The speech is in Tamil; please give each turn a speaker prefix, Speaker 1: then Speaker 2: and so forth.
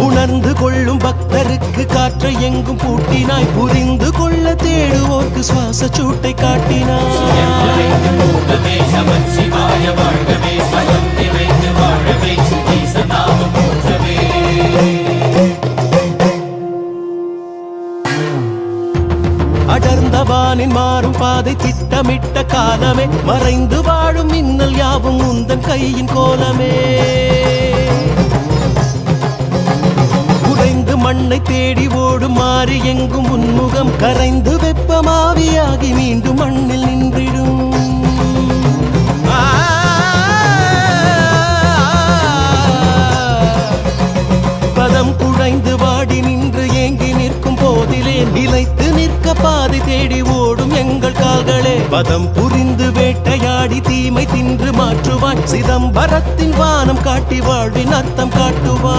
Speaker 1: உணர்ந்து கொள்ளும் பக்தருக்கு காற்றை எங்கும் பூட்டினாய், புரிந்து கொள்ள தேடுவோர்க்கு சுவாச சூட்டை காட்டினாய். அடர்ந்தவானின் மாறும் பாதை திட்டமிட்ட காலமே, மறைந்து வாழும் மின்னல் யாவும் உந்தன் கையின் கோலமே. உறைந்து மண்ணை தேடி ஓடும் மாறி எங்கும் உன்முகம் கரைந்து வெப்பமாவியாகி மீண்டும் மண்ணில் நின்றிடும். பதம் குழைந்து வாடி நின்று ஏங்கி நிற்கும் போதிலே, நிலைத்து நிற்க பாதை தேடி ஓடும் எங்கள் கால்களே. பதம் புரிந்து வேட்டையாடி தீமை தின்று மாற்றுவான், சிதம்பரத்தின் வானம் காட்டி வாழ்வின் அர்த்தம் காட்டுவான்.